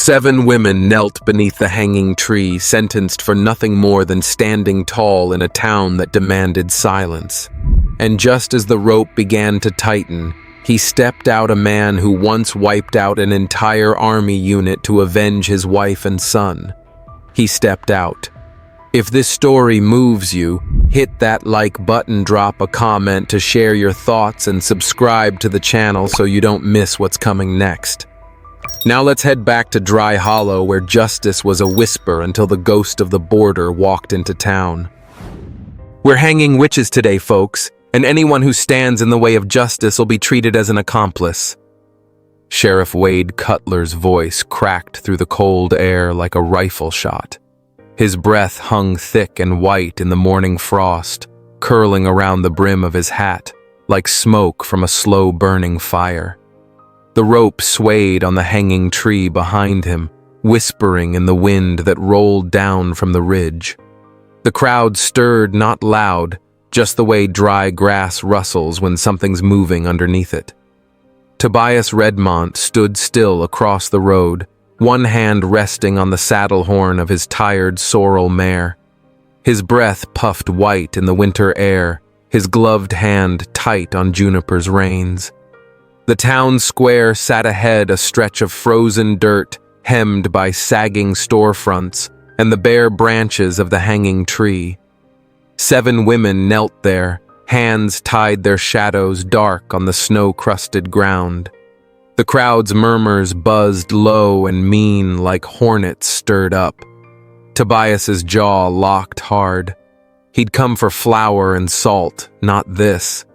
7 women knelt beneath the hanging tree, sentenced for nothing more than standing tall in a town that demanded silence. And just as the rope began to tighten, he stepped out a man who once wiped out an entire army unit to avenge his wife and son. He stepped out. If this story moves you, hit that like button, drop a comment to share your thoughts, and subscribe to the channel so you don't miss what's coming next. Now let's head back to Dry Hollow, where justice was a whisper until the ghost of the border walked into town. We're hanging witches today, folks, and anyone who stands in the way of justice will be treated as an accomplice. Sheriff Wade Cutler's voice cracked through the cold air like a rifle shot. His breath hung thick and white in the morning frost, curling around the brim of his hat, like smoke from a slow-burning fire. The rope swayed on the hanging tree behind him, whispering in the wind that rolled down from the ridge. The crowd stirred, not loud, just the way dry grass rustles when something's moving underneath it. Tobias Redmont stood still across the road, one hand resting on the saddle horn of his tired sorrel mare. His breath puffed white in the winter air, his gloved hand tight on Juniper's reins. The town square sat ahead, a stretch of frozen dirt hemmed by sagging storefronts and the bare branches of the hanging tree. 7 women knelt there, hands tied their shadows dark on the snow-crusted ground. The crowd's murmurs buzzed low and mean like hornets stirred up. Tobias's jaw locked hard. He'd come for flour and salt, not this.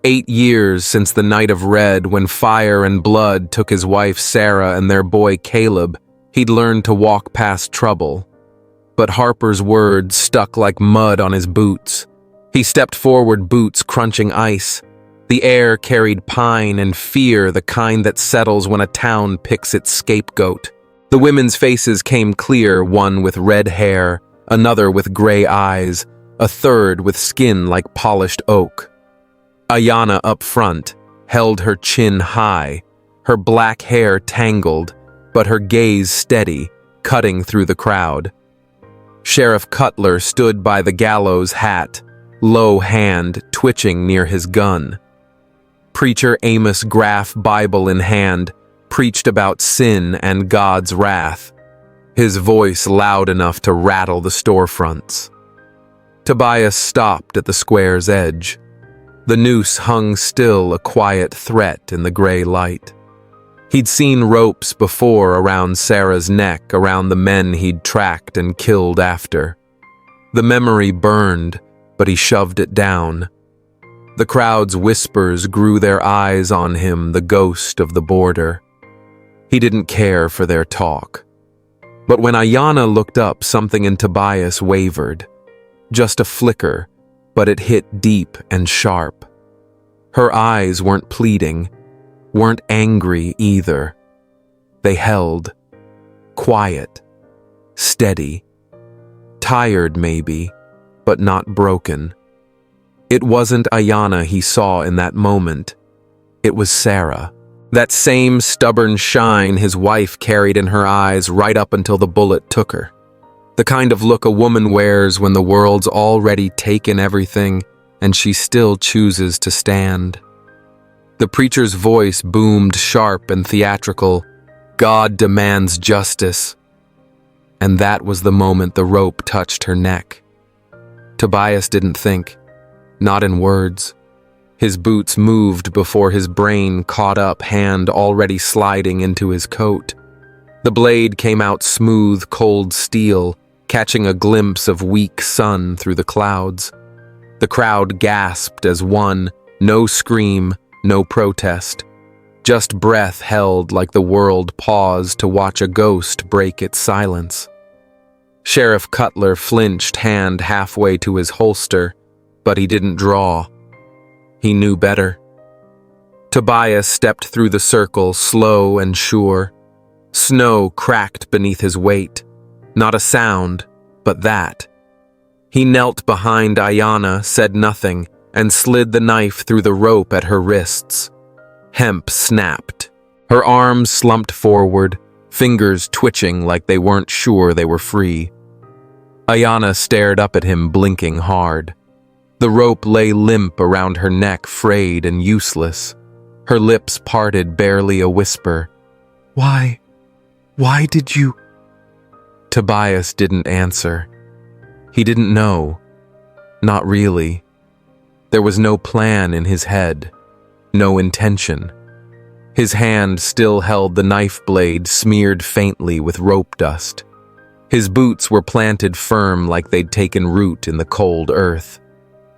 8 years since the night of red, when fire and blood took his wife Sarah and their boy Caleb, he'd learned to walk past trouble. But Harper's words stuck like mud on his boots. He stepped forward, boots crunching ice. The air carried pine and fear, the kind that settles when a town picks its scapegoat. The women's faces came clear, one with red hair, another with gray eyes, a third with skin like polished oak. Ayanna up front held her chin high, her black hair tangled, but her gaze steady, cutting through the crowd. Sheriff Cutler stood by the gallows hat, low hand twitching near his gun. Preacher Amos Graff, Bible in hand, preached about sin and God's wrath, his voice loud enough to rattle the storefronts. Tobias stopped at the square's edge. The noose hung still, a quiet threat in the gray light. He'd seen ropes before around Sarah's neck, around the men he'd tracked and killed after. The memory burned, but he shoved it down. The crowd's whispers grew their eyes on him, the ghost of the border. He didn't care for their talk. But when Ayanna looked up, something in Tobias wavered. Just a flicker, but it hit deep and sharp. Her eyes weren't pleading, weren't angry either. They held, quiet, steady, tired maybe, but not broken. It wasn't Ayanna he saw in that moment. It was Sarah. That same stubborn shine his wife carried in her eyes right up until the bullet took her. The kind of look a woman wears when the world's already taken everything and she still chooses to stand. The preacher's voice boomed sharp and theatrical. God demands justice. And that was the moment the rope touched her neck. Tobias didn't think, not in words. His boots moved before his brain caught up, hand already sliding into his coat. The blade came out smooth, cold steel, catching a glimpse of weak sun through the clouds. The crowd gasped as one, no scream, no protest. Just breath held like the world paused to watch a ghost break its silence. Sheriff Cutler flinched, hand halfway to his holster, but he didn't draw. He knew better. Tobias stepped through the circle, slow and sure. Snow cracked beneath his weight. Not a sound, but that. He knelt behind Ayanna, said nothing, and slid the knife through the rope at her wrists. Hemp snapped. Her arms slumped forward, fingers twitching like they weren't sure they were free. Ayana stared up at him, blinking hard. The rope lay limp around her neck, frayed and useless. Her lips parted, barely a whisper. Why did you? Tobias didn't answer. He didn't know. Not really. There was no plan in his head, no intention. His hand still held the knife blade, smeared faintly with rope dust. His boots were planted firm like they'd taken root in the cold earth.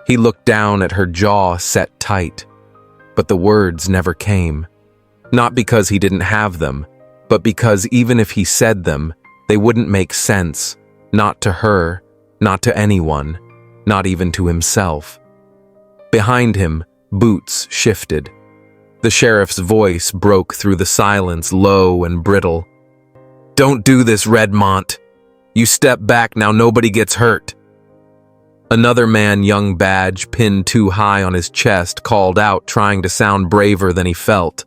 He looked down at her jaw set tight, but the words never came. Not because he didn't have them, but because even if he said them, they wouldn't make sense, not to her, not to anyone, not even to himself. Behind him, boots shifted. The sheriff's voice broke through the silence, low and brittle. Don't do this, Redmont. You step back now, nobody gets hurt. Another man, young badge pinned too high on his chest, called out, trying to sound braver than he felt.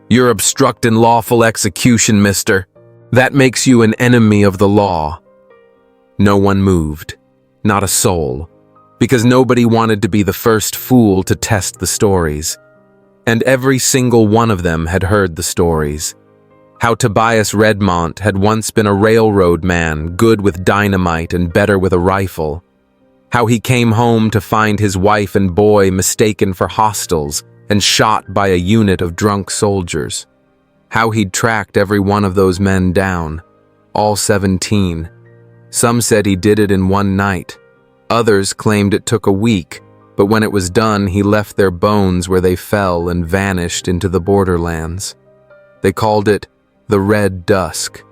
You're obstructing lawful execution, mister. That makes you an enemy of the law. No one moved, not a soul, because nobody wanted to be the first fool to test the stories. And every single one of them had heard the stories. How Tobias Redmont had once been a railroad man, good with dynamite and better with a rifle. How he came home to find his wife and boy mistaken for hostiles and shot by a unit of drunk soldiers. How he'd tracked every one of those men down, all 17. Some said he did it in one night. Others claimed it took a week, but when it was done, he left their bones where they fell and vanished into the borderlands. They called it the Red Dusk.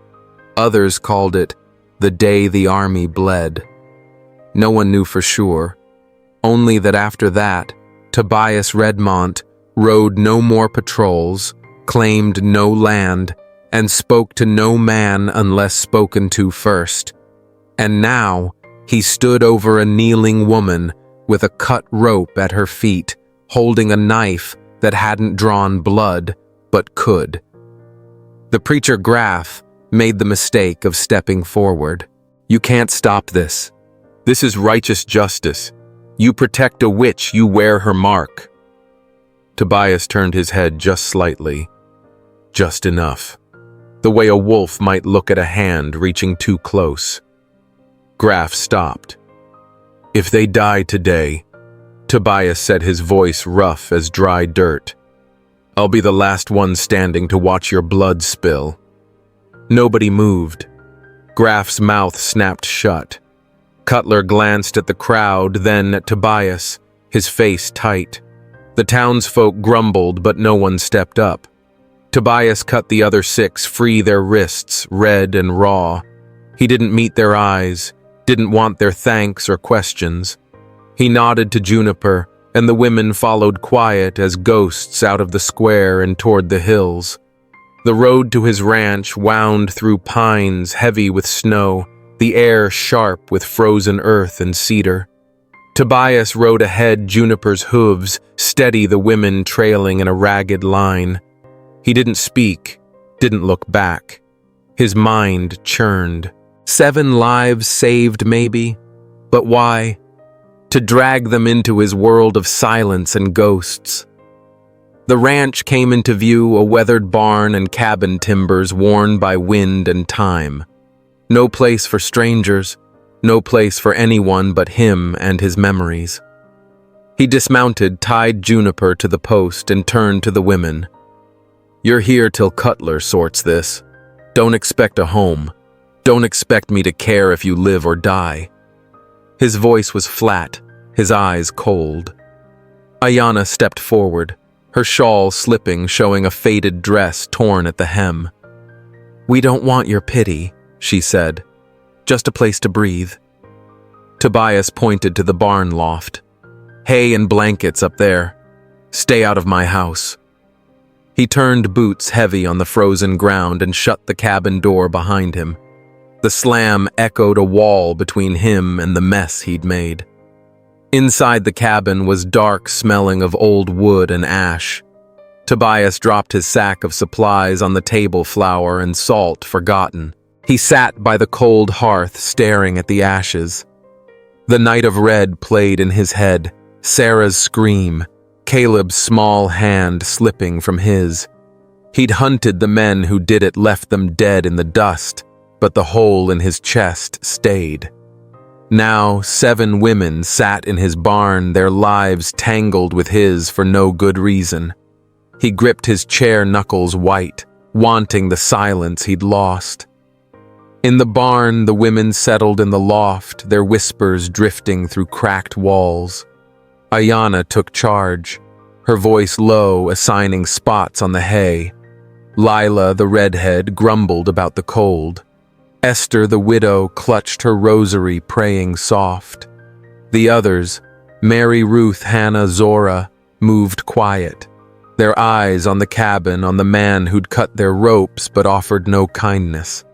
Others called it the day the army bled. No one knew for sure, only that after that, Tobias Redmont rode no more patrols, claimed no land, and spoke to no man unless spoken to first. And now, he stood over a kneeling woman with a cut rope at her feet, holding a knife that hadn't drawn blood, but could. The preacher Graff made the mistake of stepping forward. You can't stop this. This is righteous justice. You protect a witch, you wear her mark. Tobias turned his head just slightly. Just enough. The way a wolf might look at a hand reaching too close. Graff stopped. If they die today, Tobias said, his voice rough as dry dirt, I'll be the last one standing to watch your blood spill. Nobody moved. Graff's mouth snapped shut. Cutler glanced at the crowd, then at Tobias, his face tight. The townsfolk grumbled, but no one stepped up. Tobias cut the other 6 free, their wrists red and raw. He didn't meet their eyes, didn't want their thanks or questions. He nodded to Juniper, and the women followed quiet as ghosts out of the square and toward the hills. The road to his ranch wound through pines heavy with snow, the air sharp with frozen earth and cedar. Tobias rode ahead, Juniper's hooves steady, the women trailing in a ragged line. He didn't speak, didn't look back. His mind churned. 7 lives saved, maybe, but why? To drag them into his world of silence and ghosts. The ranch came into view, a weathered barn and cabin timbers worn by wind and time. No place for strangers, no place for anyone but him and his memories. He dismounted, tied Juniper to the post, and turned to the women. You're here till Cutler sorts this. Don't expect a home. Don't expect me to care if you live or die. His voice was flat, his eyes cold. Ayana stepped forward, her shawl slipping, showing a faded dress torn at the hem. We don't want your pity, she said. Just a place to breathe. Tobias pointed to the barn loft. Hay and blankets up there. Stay out of my house. He turned, boots heavy on the frozen ground, and shut the cabin door behind him. The slam echoed a wall between him and the mess he'd made. Inside the cabin was dark, smelling of old wood and ash. Tobias dropped his sack of supplies on the table, flour and salt forgotten. He sat by the cold hearth, staring at the ashes. The Night of Red played in his head, Sarah's scream, Caleb's small hand slipping from his. He'd hunted the men who did it, left them dead in the dust, but the hole in his chest stayed. Now 7 women sat in his barn, their lives tangled with his for no good reason. He gripped his chair knuckles white, wanting the silence he'd lost. In the barn, the women settled in the loft, their whispers drifting through cracked walls. Ayanna took charge, her voice low, assigning spots on the hay. Lila, the redhead, grumbled about the cold. Esther, the widow, clutched her rosary, praying soft. The others, Mary, Ruth, Hannah, Zora, moved quiet, their eyes on the cabin, on the man who'd cut their ropes but offered no kindness.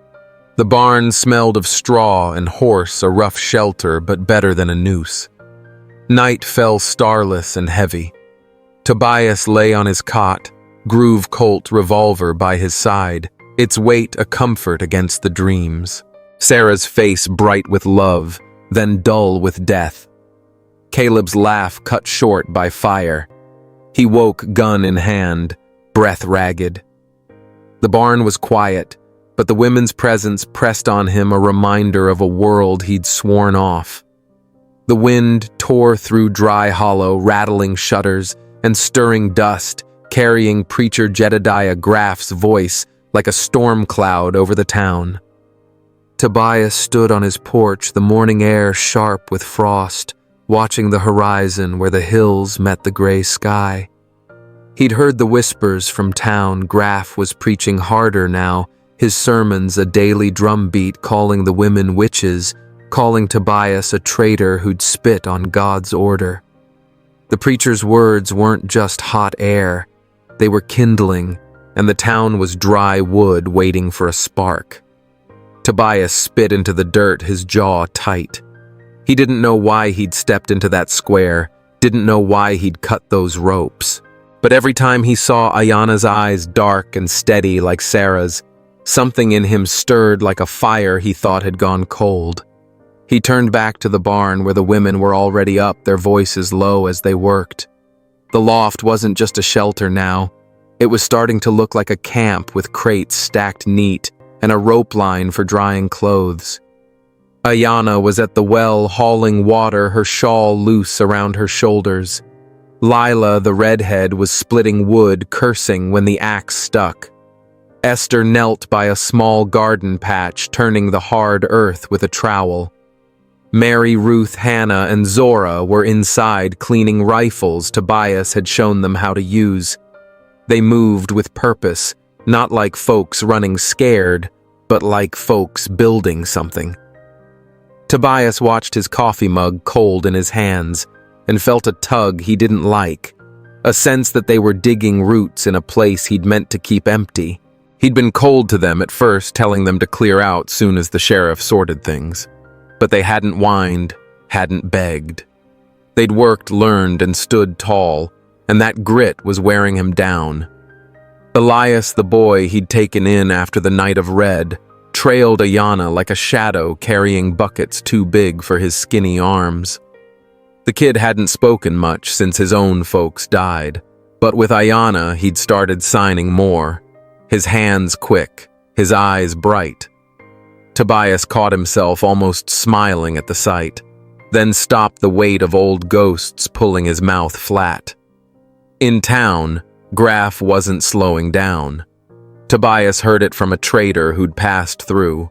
The barn smelled of straw and horse, a rough shelter but better than a noose. Night fell starless and heavy. Tobias lay on his cot, Groove Colt revolver by his side, its weight a comfort against the dreams. Sarah's face bright with love, then dull with death. Caleb's laugh cut short by fire. He woke, gun in hand, breath ragged. The barn was quiet, but the women's presence pressed on him a reminder of a world he'd sworn off. The wind tore through dry hollow, rattling shutters and stirring dust, carrying preacher Jedediah Graff's voice like a storm cloud over the town. Tobias stood on his porch, the morning air sharp with frost, watching the horizon where the hills met the gray sky. He'd heard the whispers from town. Graff was preaching harder now, his sermons a daily drumbeat, calling the women witches, calling Tobias a traitor who'd spit on God's order. The preacher's words weren't just hot air, they were kindling, and the town was dry wood waiting for a spark. Tobias spit into the dirt, his jaw tight. He didn't know why he'd stepped into that square, didn't know why he'd cut those ropes. But every time he saw Ayanna's eyes dark and steady like Sarah's, something in him stirred like a fire he thought had gone cold. He turned back to the barn where the women were already up, their voices low as they worked. The loft wasn't just a shelter now. It was starting to look like a camp with crates stacked neat and a rope line for drying clothes. Ayanna was at the well hauling water, her shawl loose around her shoulders. Lila, the redhead, was splitting wood, cursing when the axe stuck. Esther knelt by a small garden patch, turning the hard earth with a trowel. Mary, Ruth, Hannah, and Zora were inside cleaning rifles Tobias had shown them how to use. They moved with purpose, not like folks running scared, but like folks building something. Tobias watched his coffee mug cold in his hands and felt a tug he didn't like, a sense that they were digging roots in a place he'd meant to keep empty. He'd been cold to them at first, telling them to clear out soon as the sheriff sorted things. But they hadn't whined, hadn't begged. They'd worked, learned, and stood tall, and that grit was wearing him down. Elias, the boy he'd taken in after the Night of Red, trailed Ayanna like a shadow carrying buckets too big for his skinny arms. The kid hadn't spoken much since his own folks died, but with Ayanna he'd started signing more, his hands quick, his eyes bright. Tobias caught himself almost smiling at the sight, then stopped, the weight of old ghosts pulling his mouth flat. In town, Graff wasn't slowing down. Tobias heard it from a trader who'd passed through.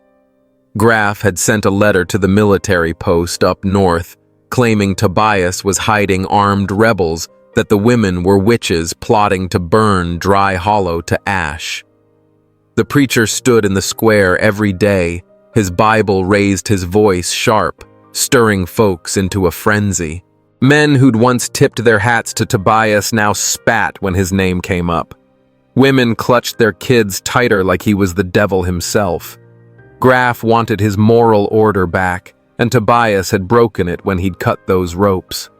Graff had sent a letter to the military post up north, claiming Tobias was hiding armed rebels, that the women were witches plotting to burn Dry Hollow to ash. The preacher stood in the square every day, his Bible raised his voice sharp, stirring folks into a frenzy. Men who'd once tipped their hats to Tobias now spat when his name came up. Women clutched their kids tighter like he was the devil himself. Graff wanted his moral order back, and Tobias had broken it when he'd cut those ropes.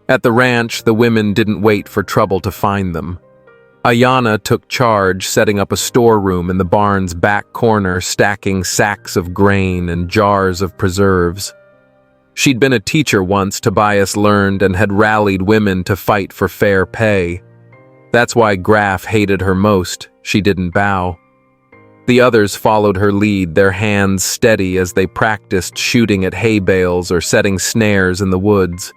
At the ranch, the women didn't wait for trouble to find them. Ayanna took charge, setting up a storeroom in the barn's back corner, stacking sacks of grain and jars of preserves. She'd been a teacher once, Tobias learned, and had rallied women to fight for fair pay. That's why Graf hated her most. She didn't bow. The others followed her lead, their hands steady as they practiced shooting at hay bales or setting snares in the woods.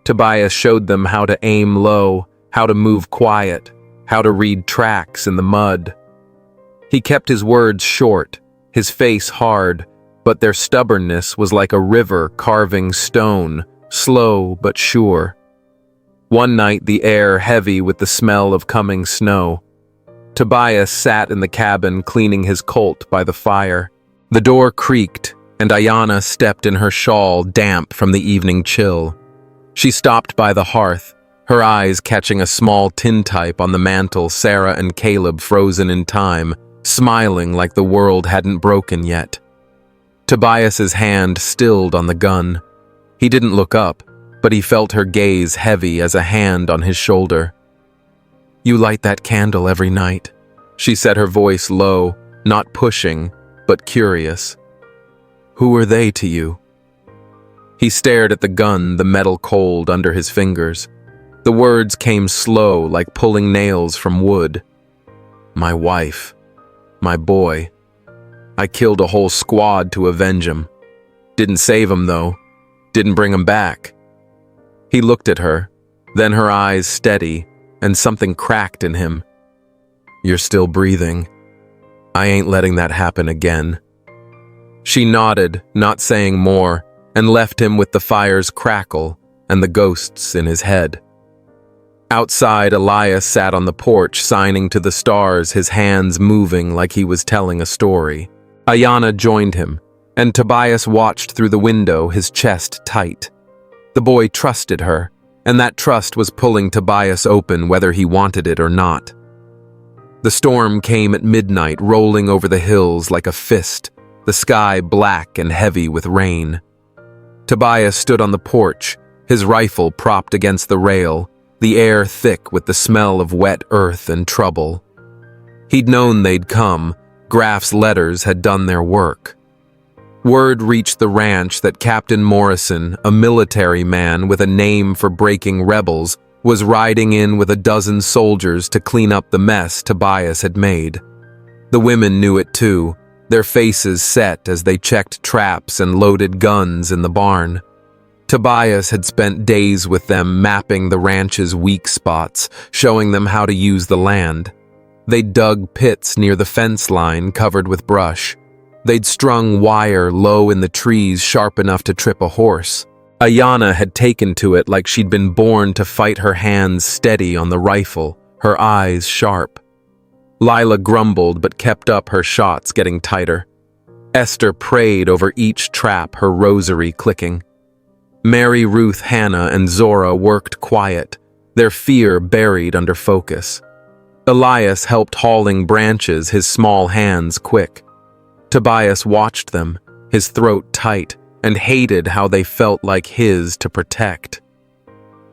Tobias showed them how to aim low, how to move quiet, how to read tracks in the mud. He kept his words short, his face hard, but their stubbornness was like a river carving stone, slow but sure. One night, the air heavy with the smell of coming snow. Tobias sat in the cabin cleaning his colt by the fire. The door creaked, and Ayanna stepped in her shawl, damp from the evening chill. She stopped by the hearth, her eyes catching a small tintype on the mantel, Sarah and Caleb frozen in time, smiling like the world hadn't broken yet. Tobias's hand stilled on the gun. He didn't look up, but he felt her gaze heavy as a hand on his shoulder. "You light that candle every night," she said, her voice low, not pushing, but curious. "Who are they to you?" He stared at the gun, the metal cold under his fingers. The words came slow, like pulling nails from wood. "My wife. My boy. I killed a whole squad to avenge him. Didn't save him, though. Didn't bring him back." He looked at her, then her eyes steady, and something cracked in him. "You're still breathing. I ain't letting that happen again." She nodded, not saying more, and left him with the fire's crackle and the ghosts in his head. Outside, Elias sat on the porch, signing to the stars, his hands moving like he was telling a story. Ayanna joined him, and Tobias watched through the window, his chest tight. The boy trusted her, and that trust was pulling Tobias open whether he wanted it or not. The storm came at midnight, rolling over the hills like a fist, the sky black and heavy with rain. Tobias stood on the porch, his rifle propped against the rail, the air thick with the smell of wet earth and trouble. He'd known they'd come. Graf's letters had done their work. Word reached the ranch that Captain Morrison, a military man with a name for breaking rebels, was riding in with a dozen soldiers to clean up the mess Tobias had made. The women knew it too, their faces set as they checked traps and loaded guns in the barn. Tobias had spent days with them mapping the ranch's weak spots, showing them how to use the land. They'd dug pits near the fence line covered with brush. They'd strung wire low in the trees sharp enough to trip a horse. Ayanna had taken to it like she'd been born to fight, her hands steady on the rifle, her eyes sharp. Lila grumbled but kept up her shots, getting tighter. Esther prayed over each trap, her rosary clicking. Mary, Ruth, Hannah, and Zora worked quiet, their fear buried under focus. Elias helped hauling branches, his small hands quick. Tobias watched them, his throat tight, and hated how they felt like his to protect.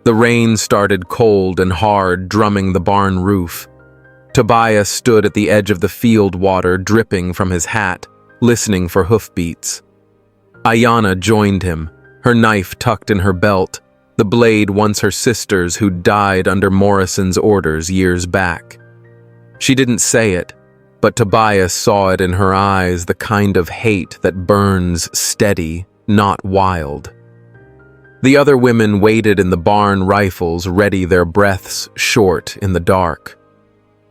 The rain started cold and hard, drumming the barn roof. Tobias stood at the edge of the field, water dripping from his hat, listening for hoofbeats. Ayanna joined him, her knife tucked in her belt, the blade once her sister's who'd died under Morrison's orders years back. She didn't say it, but Tobias saw it in her eyes, the kind of hate that burns steady, not wild. The other women waited in the barn, rifles ready, their breaths short in the dark.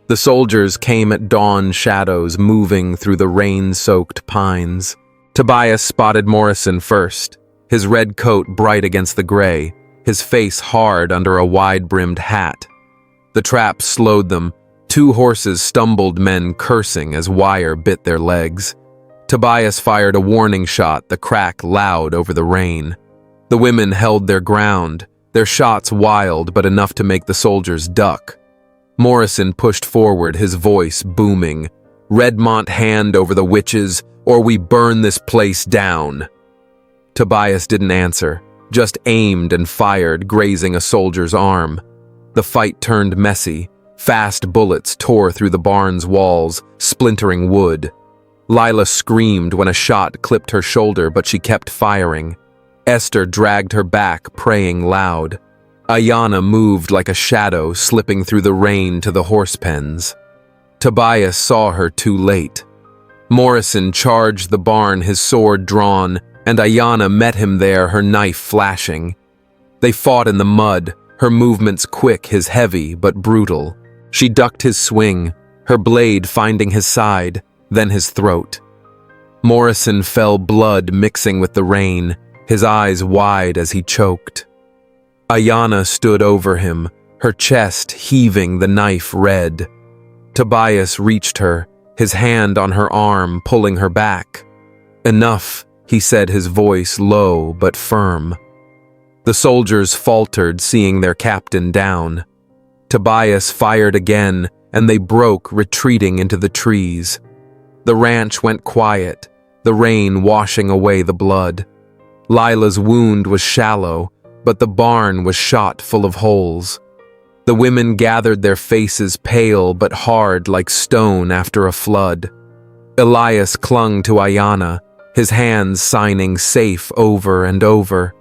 The soldiers came at dawn shadows, moving through the rain-soaked pines. Tobias spotted Morrison first, his red coat bright against the gray, his face hard under a wide-brimmed hat. The trap slowed them. 2 horses stumbled, men cursing as wire bit their legs. Tobias fired a warning shot, the crack loud over the rain. The women held their ground, their shots wild but enough to make the soldiers duck. Morrison pushed forward, his voice booming. "Redmont hand over the witches, or we burn this place down." Tobias didn't answer, just aimed and fired, grazing a soldier's arm. The fight turned messy. Fast bullets tore through the barn's walls, splintering wood. Lila screamed when a shot clipped her shoulder, but she kept firing. Esther dragged her back, praying loud. Ayanna moved like a shadow, slipping through the rain to the horse pens. Tobias saw her too late. Morrison charged the barn, his sword drawn, and Ayanna met him there, her knife flashing. They fought in the mud, her movements quick, his heavy but brutal. She ducked his swing, her blade finding his side, then his throat. Morrison fell, blood mixing with the rain, his eyes wide as he choked. Ayanna stood over him, her chest heaving, the knife red. Tobias reached her, his hand on her arm, pulling her back. "Enough," he said, his voice low but firm. The soldiers faltered, seeing their captain down. Tobias fired again, and they broke, retreating into the trees. The ranch went quiet, the rain washing away the blood. Lila's wound was shallow, but the barn was shot full of holes. The women gathered, their faces pale but hard like stone after a flood. Elias clung to Ayanna, his hands signing safe over and over.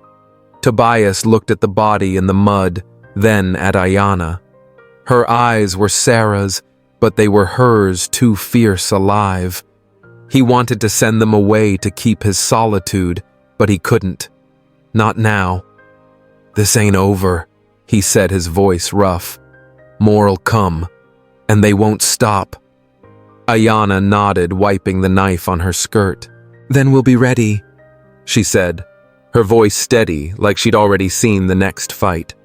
Tobias looked at the body in the mud, then at Ayanna. Her eyes were Sarah's, but they were hers, too fierce alive. He wanted to send them away to keep his solitude, but he couldn't. Not now. "This ain't over," he said, his voice rough. "More'll come, and they won't stop." Ayanna nodded, wiping the knife on her skirt. "Then we'll be ready," she said, her voice steady, like she'd already seen the next fight.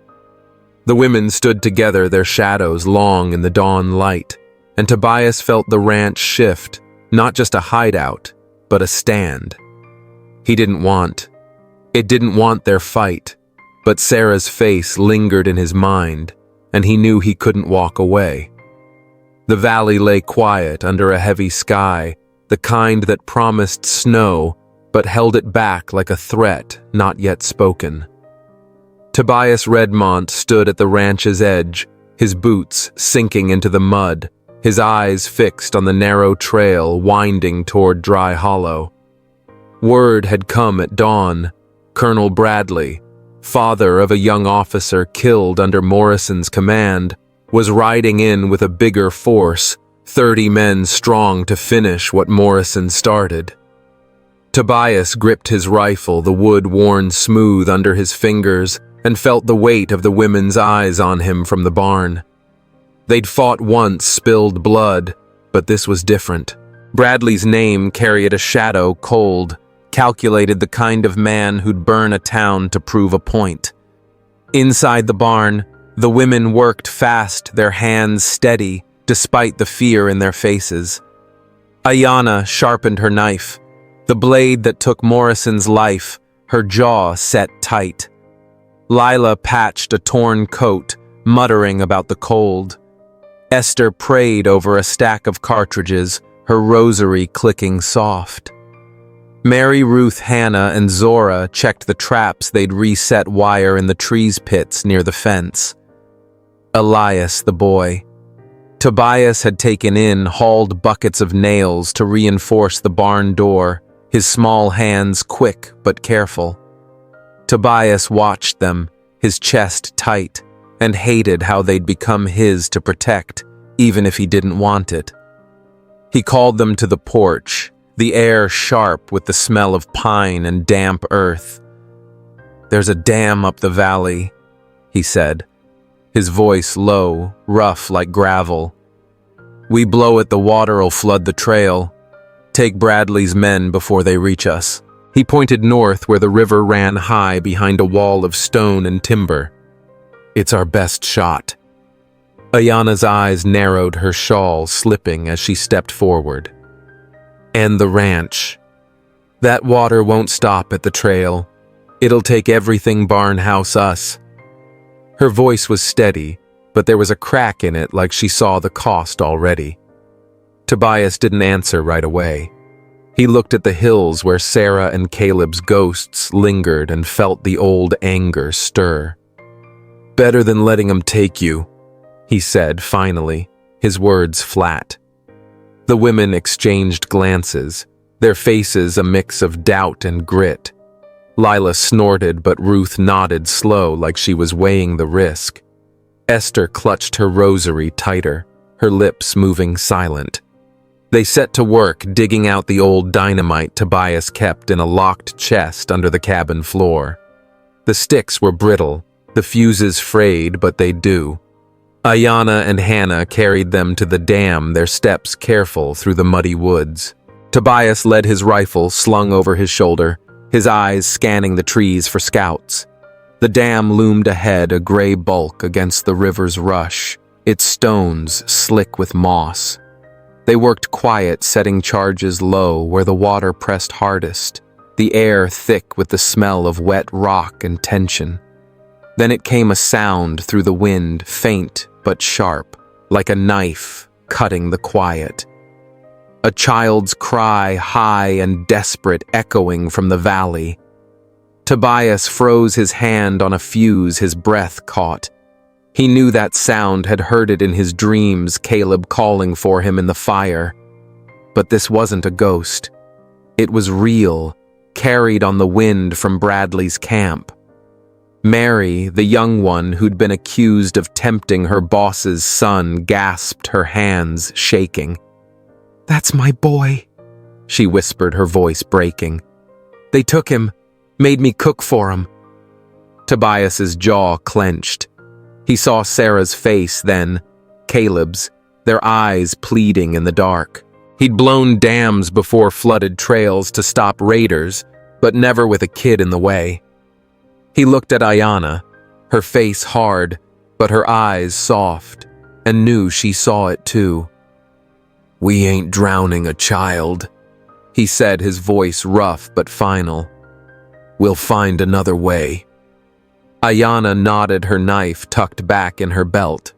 The women stood together, their shadows long in the dawn light, and Tobias felt the ranch shift, not just a hideout, but a stand. It didn't want their fight, but Sarah's face lingered in his mind, and he knew he couldn't walk away. The valley lay quiet under a heavy sky, the kind that promised snow, but held it back like a threat not yet spoken. Tobias Redmont stood at the ranch's edge, his boots sinking into the mud, his eyes fixed on the narrow trail winding toward Dry Hollow. Word had come at dawn. Colonel Bradley, father of a young officer killed under Morrison's command, was riding in with a bigger force, 30 men strong to finish what Morrison started. Tobias gripped his rifle, the wood worn smooth under his fingers, and felt the weight of the women's eyes on him from the barn. They'd fought once, spilled blood, but this was different. Bradley's name carried a shadow cold, calculated, the kind of man who'd burn a town to prove a point. Inside the barn, the women worked fast, their hands steady, despite the fear in their faces. Ayanna sharpened her knife, the blade that took Morrison's life, her jaw set tight. Lila patched a torn coat, muttering about the cold. Esther prayed over a stack of cartridges, her rosary clicking soft. Mary, Ruth, Hannah, and Zora checked the traps they'd reset wire in the trees pits near the fence. Elias, the boy. Tobias had taken in, hauled buckets of nails to reinforce the barn door, his small hands quick but careful. Tobias watched them, his chest tight, and hated how they'd become his to protect, even if he didn't want it. He called them to the porch, the air sharp with the smell of pine and damp earth. "There's a dam up the valley," he said, his voice low, rough like gravel. "We blow it, the water'll flood the trail. Take Bradley's men before they reach us." He pointed north where the river ran high behind a wall of stone and timber. "It's our best shot." Ayanna's eyes narrowed, her shawl slipping as she stepped forward. "And the ranch. That water won't stop at the trail. It'll take everything barnhouse us." Her voice was steady, but there was a crack in it like she saw the cost already. Tobias didn't answer right away. He looked at the hills where Sarah and Caleb's ghosts lingered and felt the old anger stir. "Better than letting 'em take you," he said finally, his words flat. The women exchanged glances, their faces a mix of doubt and grit. Lila snorted, but Ruth nodded slow like she was weighing the risk. Esther clutched her rosary tighter, her lips moving silent. They set to work digging out the old dynamite Tobias kept in a locked chest under the cabin floor. The sticks were brittle, the fuses frayed, but they'd do. Ayanna and Hannah carried them to the dam, their steps careful through the muddy woods. Tobias led his rifle slung over his shoulder, his eyes scanning the trees for scouts. The dam loomed ahead, a gray bulk against the river's rush, its stones slick with moss. They worked quiet, setting charges low where the water pressed hardest, the air thick with the smell of wet rock and tension. Then it came a sound through the wind, faint but sharp, like a knife cutting the quiet. A child's cry, high and desperate, echoing from the valley. Tobias froze his hand on a fuse his breath caught. He knew that sound, had heard it in his dreams, Caleb calling for him in the fire. But this wasn't a ghost. It was real, carried on the wind from Bradley's camp. Mary, the young one who'd been accused of tempting her boss's son, gasped, her hands shaking. "That's my boy," she whispered, her voice breaking. "They took him, made me cook for him." Tobias's jaw clenched. He saw Sarah's face then, Caleb's, their eyes pleading in the dark. He'd blown dams before flooded trails to stop raiders, but never with a kid in the way. He looked at Ayanna, her face hard, but her eyes soft, and knew she saw it too. "We ain't drowning a child," he said, his voice rough but final. "We'll find another way." Ayanna nodded, her knife tucked back in her belt.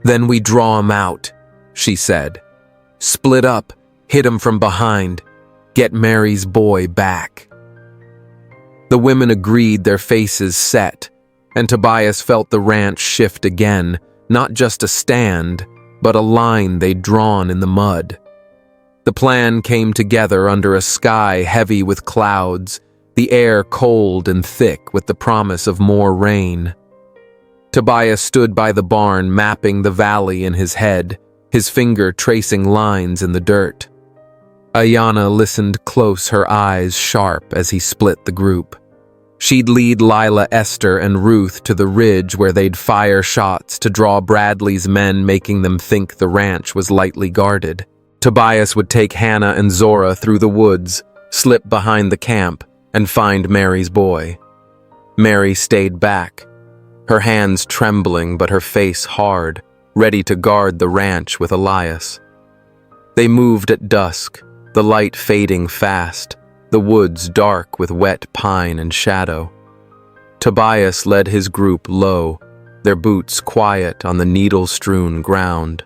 "Then we draw him out," she said. "Split up, hit him from behind, get Mary's boy back." The women agreed, their faces set, and Tobias felt the ranch shift again, not just a stand, but a line they'd drawn in the mud. The plan came together under a sky heavy with clouds, the air cold and thick with the promise of more rain. Tobias stood by the barn, mapping the valley in his head, his finger tracing lines in the dirt. Ayanna listened close, her eyes sharp as he split the group. She'd lead Lila, Esther, and Ruth to the ridge where they'd fire shots to draw Bradley's men, making them think the ranch was lightly guarded. Tobias would take Hannah and Zora through the woods, slip behind the camp, and find Mary's boy. Mary stayed back, her hands trembling but her face hard, ready to guard the ranch with Elias. They moved at dusk, the light fading fast, the woods dark with wet pine and shadow. Tobias led his group low, their boots quiet on the needle-strewn ground.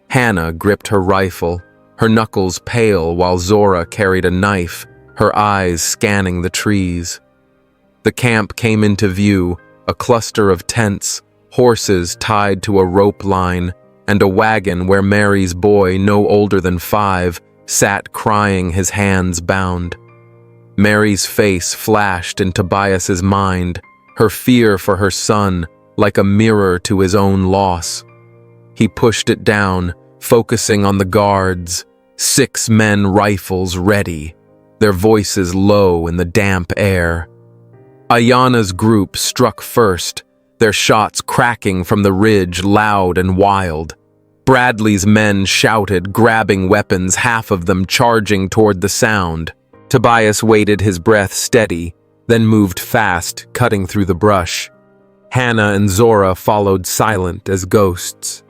Hannah gripped her rifle, her knuckles pale, while Zora carried a knife, her eyes scanning the trees. The camp came into view, a cluster of tents, horses tied to a rope line, and a wagon where Mary's boy, no older than 5, sat crying, his hands bound. Mary's face flashed in Tobias's mind, her fear for her son, like a mirror to his own loss. He pushed it down, focusing on the guards, 6 men, rifles ready, their voices low in the damp air. Ayanna's group struck first, their shots cracking from the ridge, loud and wild. Bradley's men shouted, grabbing weapons, half of them charging toward the sound. Tobias waited, his breath steady, then moved fast, cutting through the brush. Hannah and Zora followed, silent as ghosts.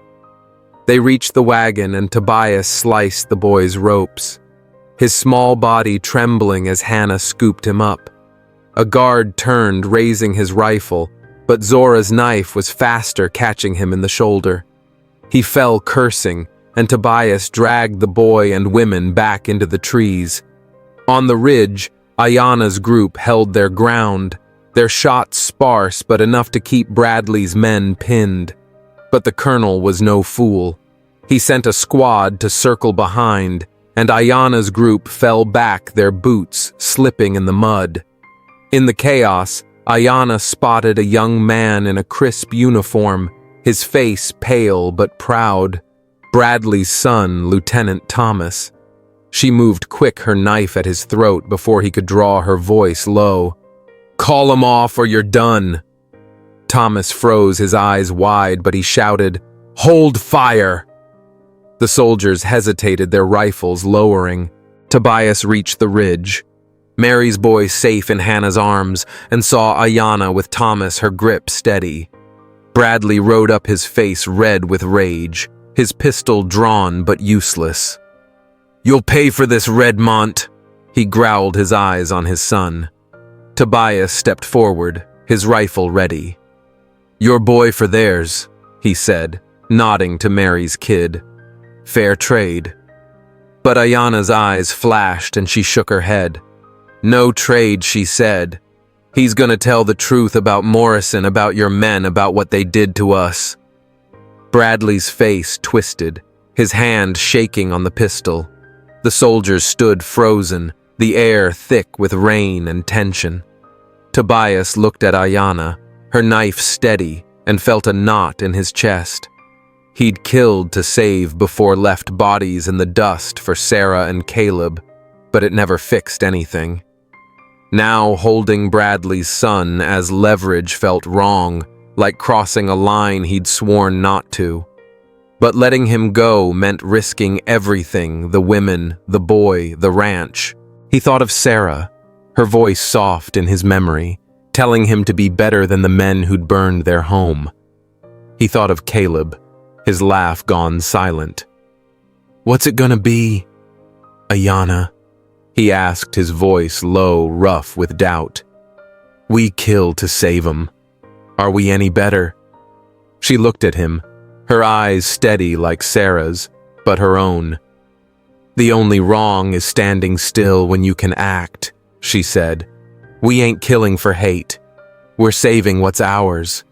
They reached the wagon, and Tobias sliced the boy's ropes, his small body trembling as Hannah scooped him up. A guard turned, raising his rifle, but Zora's knife was faster, catching him in the shoulder. He fell cursing, and Tobias dragged the boy and women back into the trees. On the ridge, Ayanna's group held their ground, their shots sparse but enough to keep Bradley's men pinned. But the colonel was no fool. He sent a squad to circle behind, and Ayana's group fell back, their boots slipping in the mud. In the chaos, Ayana spotted a young man in a crisp uniform, his face pale but proud. Bradley's son, Lieutenant Thomas. She moved quick, her knife at his throat before he could draw her voice low. "Call him off or you're done." Thomas froze, his eyes wide, but he shouted, "Hold fire!" The soldiers hesitated, their rifles lowering. Tobias reached the ridge. Mary's boy safe in Hannah's arms, and saw Ayana with Thomas, her grip steady. Bradley rode up, his face red with rage, his pistol drawn but useless. "You'll pay for this, Redmont," he growled, his eyes on his son. Tobias stepped forward, his rifle ready. "Your boy for theirs," he said, nodding to Mary's kid. "Fair trade." But Ayana's eyes flashed and she shook her head. "No trade," she said. "He's gonna tell the truth about Morrison, about your men, about what they did to us." Bradley's face twisted, his hand shaking on the pistol. The soldiers stood frozen, the air thick with rain and tension. Tobias looked at Ayana, her knife steady, and felt a knot in his chest. He'd killed to save before, left bodies in the dust for Sarah and Caleb, but it never fixed anything. Now holding Bradley's son as leverage felt wrong, like crossing a line he'd sworn not to. But letting him go meant risking everything, the women, the boy, the ranch. He thought of Sarah, her voice soft in his memory, telling him to be better than the men who'd burned their home. He thought of Caleb, his laugh gone silent. "What's it gonna be, Ayana?" he asked, his voice low, rough with doubt. "We kill to save 'em. Are we any better?" She looked at him, her eyes steady like Sarah's, but her own. "The only wrong is standing still when you can act," she said. "We ain't killing for hate. We're saving what's ours."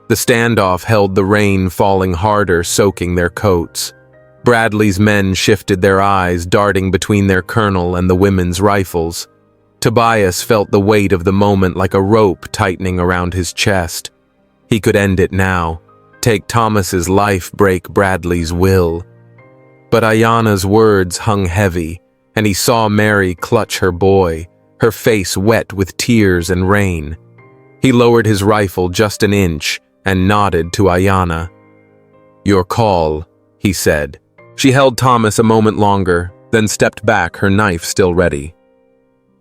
The standoff held, the rain falling harder, soaking their coats. Bradley's men shifted, their eyes darting between their colonel and the women's rifles. Tobias felt the weight of the moment like a rope tightening around his chest. He could end it now, take Thomas's life, break Bradley's will. But Ayana's words hung heavy, and he saw Mary clutch her boy, her face wet with tears and rain. He lowered his rifle just an inch and nodded to Ayana. "Your call," he said. She held Thomas a moment longer, then stepped back, her knife still ready.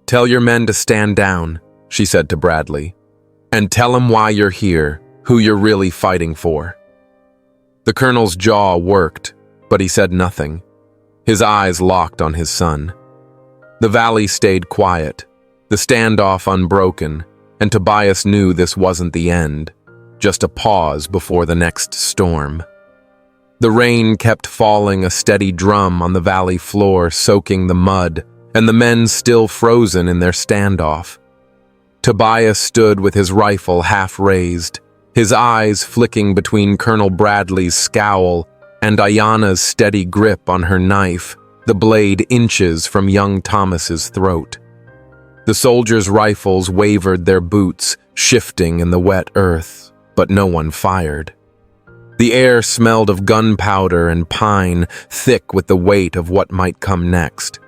"Tell your men to stand down," she said to Bradley. "And tell them why you're here, who you're really fighting for." The colonel's jaw worked, but he said nothing. His eyes locked on his son. The valley stayed quiet, the standoff unbroken, and Tobias knew this wasn't the end, just a pause before the next storm. The rain kept falling, a steady drum on the valley floor, soaking the mud, and the men still frozen in their standoff. Tobias stood with his rifle half raised, his eyes flicking between Colonel Bradley's scowl and Ayana's steady grip on her knife, the blade inches from young Thomas's throat. The soldiers' rifles wavered, their boots shifting in the wet earth, but no one fired. The air smelled of gunpowder and pine, thick with the weight of what might come next.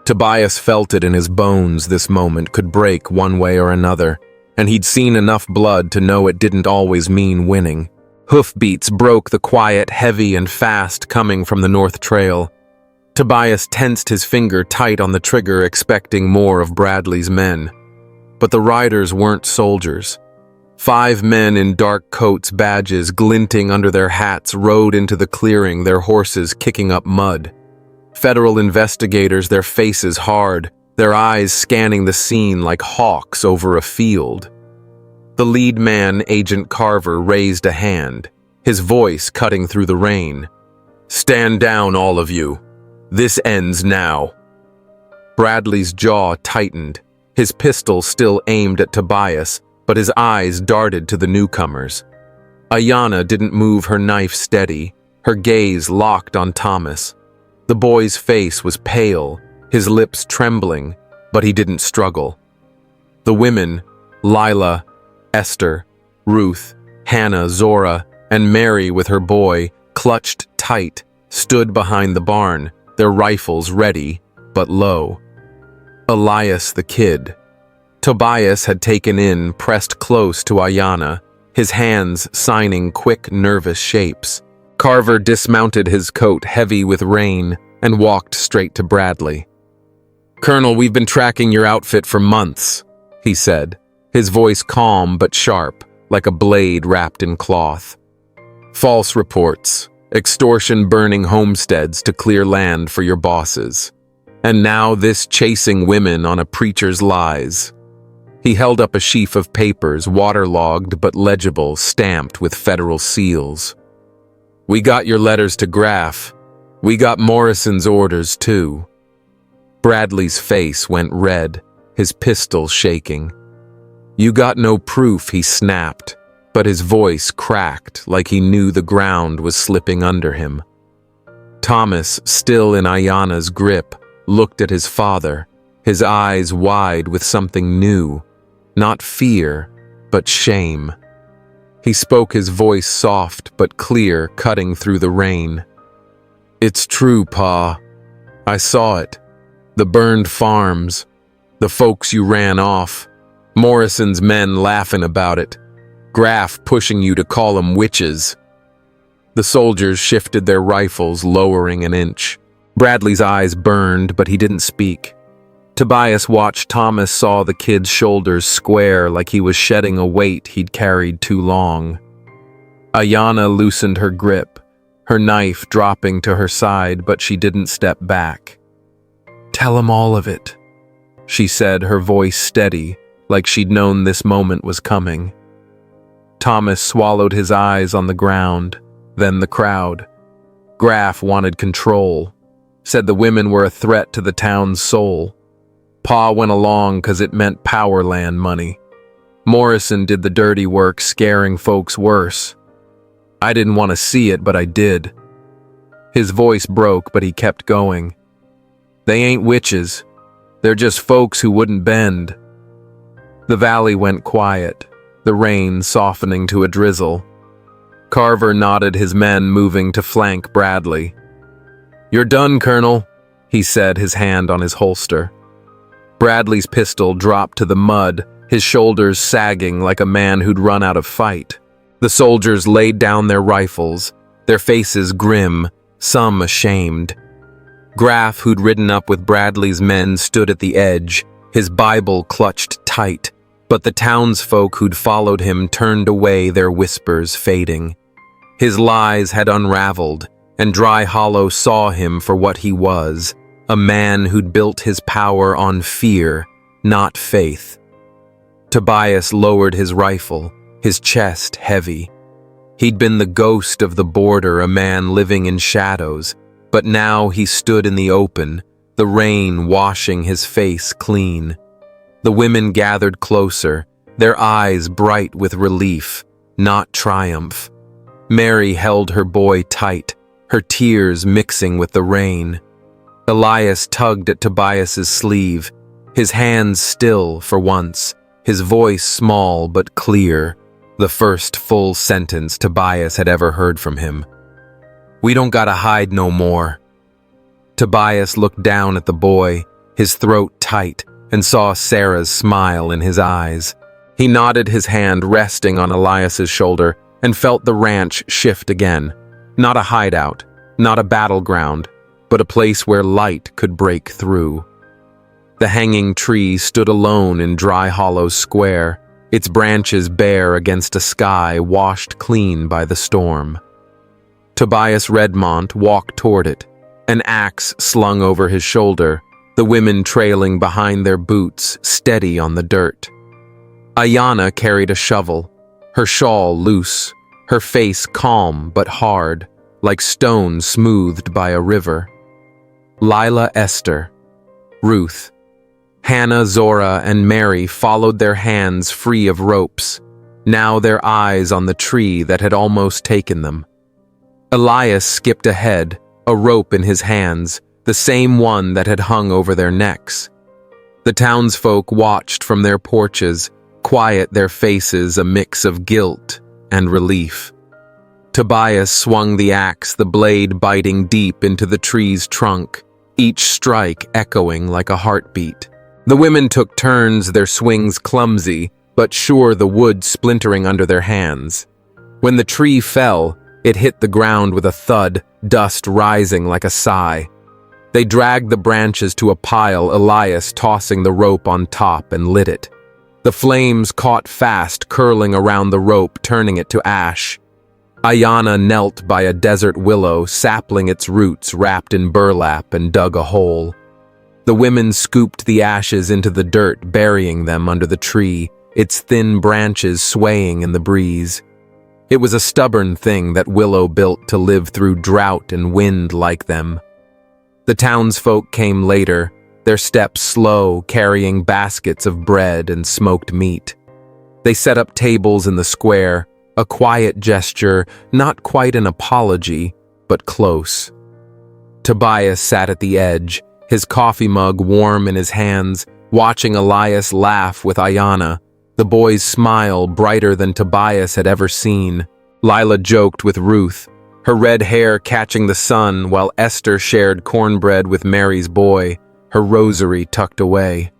Tobias felt it in his bones. This moment could break one way or another, and he'd seen enough blood to know it didn't always mean winning. Hoofbeats broke the quiet, heavy and fast, coming from the North Trail. Tobias tensed his finger tight on the trigger, expecting more of Bradley's men. But the riders weren't soldiers. 5 men in dark coats, badges glinting under their hats, rode into the clearing, their horses kicking up mud. Federal investigators, their faces hard, their eyes scanning the scene like hawks over a field. The lead man, Agent Carver, raised a hand, his voice cutting through the rain. "Stand down, all of you. This ends now." Bradley's jaw tightened, his pistol still aimed at Tobias, but his eyes darted to the newcomers. Ayanna didn't move her knife steady, her gaze locked on Thomas. The boy's face was pale, his lips trembling, but he didn't struggle. The women, Lila, Esther, Ruth, Hannah, Zora, and Mary with her boy, clutched tight, stood behind the barn, their rifles ready, but low. Elias the kid. Tobias had taken in, pressed close to Ayanna, his hands signing quick, nervous shapes. Carver dismounted his coat heavy with rain and walked straight to Bradley. "Colonel, we've been tracking your outfit for months," he said, his voice calm but sharp, like a blade wrapped in cloth. "False reports, extortion burning homesteads to clear land for your bosses. And now this chasing women on a preacher's lies." He held up a sheaf of papers, waterlogged but legible, stamped with federal seals. "We got your letters to Graff. We got Morrison's orders, too." Bradley's face went red, his pistol shaking. "You got no proof," he snapped, but his voice cracked like he knew the ground was slipping under him. Thomas, still in Ayanna's grip, looked at his father, his eyes wide with something new, not fear, but shame. He spoke, his voice soft but clear, cutting through the rain. "It's true, Pa. I saw it. The burned farms, the folks you ran off, Morrison's men laughing about it, Graff pushing you to call them witches." The soldiers shifted their rifles, lowering an inch. Bradley's eyes burned, but he didn't speak. Tobias watched. Thomas saw the kid's shoulders square like he was shedding a weight he'd carried too long. Ayanna loosened her grip, her knife dropping to her side, but she didn't step back. "Tell him all of it," she said, her voice steady, like she'd known this moment was coming. Thomas swallowed, his eyes on the ground, then the crowd. Graff wanted control, said the women were a threat to the town's soul. Pa went along 'cause it meant power land money. Morrison did the dirty work, scaring folks worse. I didn't want to see it, but I did. His voice broke, but he kept going. "They ain't witches. They're just folks who wouldn't bend." The valley went quiet, the rain softening to a drizzle. Carver nodded, his men moving to flank Bradley. "You're done, Colonel," he said, his hand on his holster. Bradley's pistol dropped to the mud, his shoulders sagging like a man who'd run out of fight. The soldiers laid down their rifles, their faces grim, some ashamed. Graff, who'd ridden up with Bradley's men, stood at the edge, his Bible clutched tight, but the townsfolk who'd followed him turned away, their whispers fading. His lies had unraveled, and Dry Hollow saw him for what he was, a man who'd built his power on fear, not faith. Tobias lowered his rifle, his chest heavy. He'd been the ghost of the border, a man living in shadows, but now he stood in the open, the rain washing his face clean. The women gathered closer, their eyes bright with relief, not triumph. Mary held her boy tight, her tears mixing with the rain. Elias tugged at Tobias's sleeve, his hands still for once, his voice small but clear, the first full sentence Tobias had ever heard from him. "We don't gotta hide no more." Tobias looked down at the boy, his throat tight, and saw Sarah's smile in his eyes. He nodded, his hand resting on Elias's shoulder, and felt the ranch shift again. Not a hideout, not a battleground, but a place where light could break through. The hanging tree stood alone in Dry Hollow Square, its branches bare against a sky washed clean by the storm. Tobias Redmont walked toward it, an axe slung over his shoulder, the women trailing behind their boots, steady on the dirt. Ayanna carried a shovel, her shawl loose, her face calm but hard, like stone smoothed by a river. Lila, Esther, Ruth, Hannah, Zora, and Mary followed, their hands free of ropes. now their eyes on the tree that had almost taken them. Elias skipped ahead, a rope in his hands, the same one that had hung over their necks. The townsfolk watched from their porches, quiet, their faces a mix of guilt and relief. Tobias swung the axe, the blade biting deep into the tree's trunk, each strike echoing like a heartbeat. The women took turns, their swings clumsy, but sure, the wood splintering under their hands. When the tree fell, it hit the ground with a thud, dust rising like a sigh. They dragged the branches to a pile, Elias tossing the rope on top, and lit it. The flames caught fast, curling around the rope, turning it to ash. Ayanna knelt by a desert willow, sapling its roots wrapped in burlap, and dug a hole. The women scooped the ashes into the dirt, burying them under the tree, its thin branches swaying in the breeze. It was a stubborn thing that willow built to live through drought and wind like them. The townsfolk came later, their steps slow, carrying baskets of bread and smoked meat. They set up tables in the square, a quiet gesture, not quite an apology, but close. Tobias sat at the edge, his coffee mug warm in his hands, watching Elias laugh with Ayanna, the boy's smile brighter than Tobias had ever seen. Lila joked with Ruth, her red hair catching the sun, while Esther shared cornbread with Mary's boy, her rosary tucked away.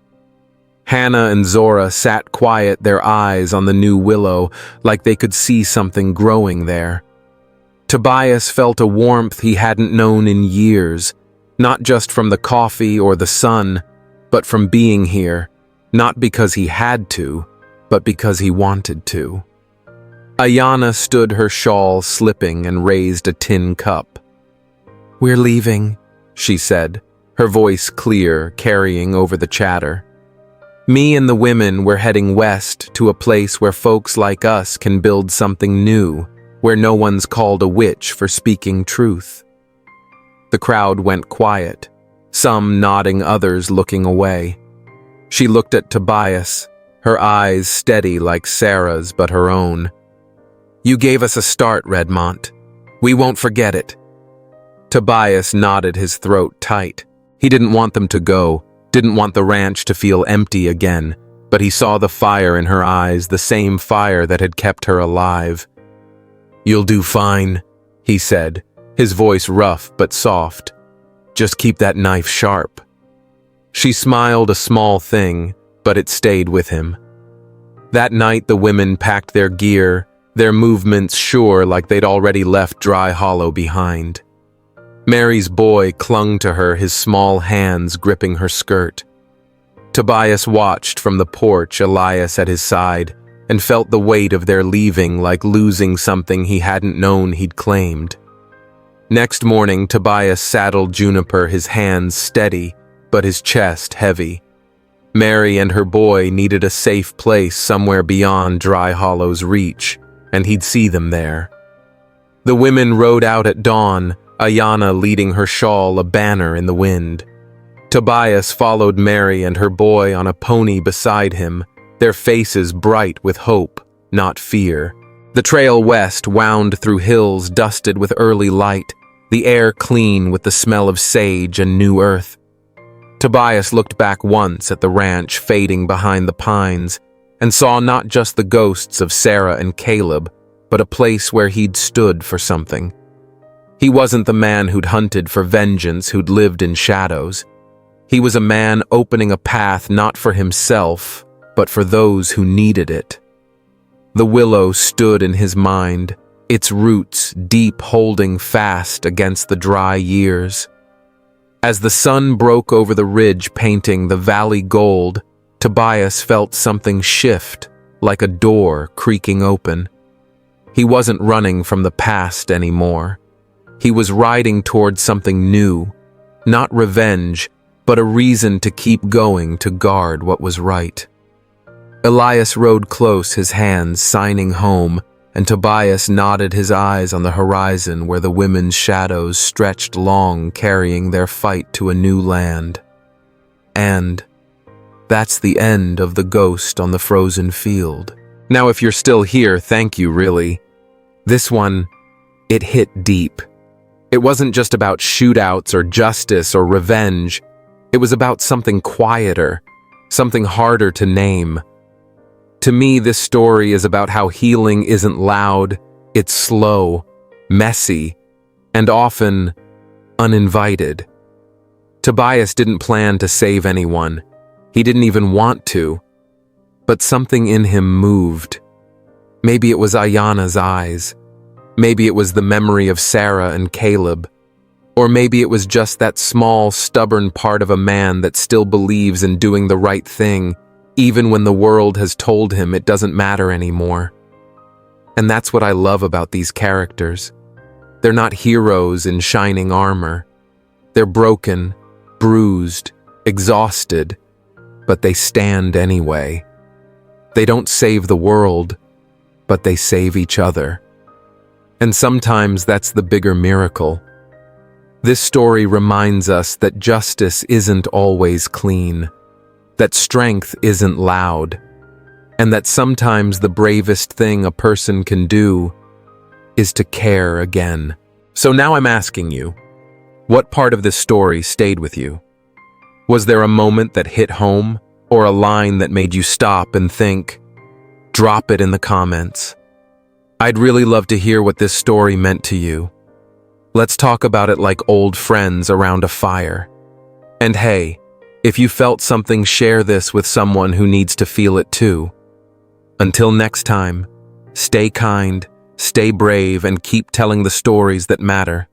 Hannah and Zora sat quiet, their eyes on the new willow, like they could see something growing there. Tobias felt a warmth he hadn't known in years, not just from the coffee or the sun, but from being here, not because he had to, but because he wanted to. Ayanna stood, her shawl slipping, and raised a tin cup. "We're leaving," she said, her voice clear, carrying over the chatter. "Me and the women were heading west to a place where folks like us can build something new, where no one's called a witch for speaking truth." The crowd went quiet, some nodding, others looking away. She looked at Tobias, her eyes steady like Sarah's but her own. "You gave us a start, Redmont. We won't forget it." Tobias nodded, his throat tight. He didn't want them to go, didn't want the ranch to feel empty again, but he saw the fire in her eyes, the same fire that had kept her alive. "You'll do fine," he said, his voice rough but soft. "Just keep that knife sharp." She smiled, a small thing, but it stayed with him. That night the women packed their gear, their movements sure like they'd already left Dry Hollow behind. Mary's boy clung to her, his small hands gripping her skirt. Tobias watched from the porch, Elias at his side, and felt the weight of their leaving, like losing something he hadn't known he'd claimed. Next morning, Tobias saddled Juniper, his hands steady, but his chest heavy. Mary and her boy needed a safe place somewhere beyond Dry Hollow's reach, and he'd see them there. The women rode out at dawn, Ayanna leading her shawl a banner in the wind. Tobias followed Mary and her boy on a pony beside him, their faces bright with hope, not fear. The trail west wound through hills dusted with early light, the air clean with the smell of sage and new earth. Tobias looked back once at the ranch fading behind the pines, and saw not just the ghosts of Sarah and Caleb, but a place where he'd stood for something. He wasn't the man who'd hunted for vengeance, who'd lived in shadows. He was a man opening a path not for himself, but for those who needed it. The willow stood in his mind, its roots deep, holding fast against the dry years. As the sun broke over the ridge, painting the valley gold, Tobias felt something shift, like a door creaking open. He wasn't running from the past anymore. He was riding toward something new, not revenge, but a reason to keep going, to guard what was right. Elias rode close, his hands signing home, and Tobias nodded, his eyes on the horizon where the women's shadows stretched long, carrying their fight to a new land. And that's the end of the ghost on the frozen field. Now, if you're still here, thank you, really. This one, it hit deep. It wasn't just about shootouts or justice or revenge. It was about something quieter, something harder to name. To me, this story is about how healing isn't loud, it's slow, messy, and often uninvited. Tobias didn't plan to save anyone. He didn't even want to. But something in him moved. Maybe it was Ayana's eyes. Maybe it was the memory of Sarah and Caleb. Or maybe it was just that small, stubborn part of a man that still believes in doing the right thing, even when the world has told him it doesn't matter anymore. And that's what I love about these characters. They're not heroes in shining armor. They're broken, bruised, exhausted, but they stand anyway. They don't save the world, but they save each other. And sometimes that's the bigger miracle. This story reminds us that justice isn't always clean, that strength isn't loud, and that sometimes the bravest thing a person can do is to care again. So now I'm asking you, what part of this story stayed with you? Was there a moment that hit home, or a line that made you stop and think? Drop it in the comments. I'd really love to hear what this story meant to you. Let's talk about it like old friends around a fire. And hey, if you felt something, share this with someone who needs to feel it too. Until next time, stay kind, stay brave, and keep telling the stories that matter.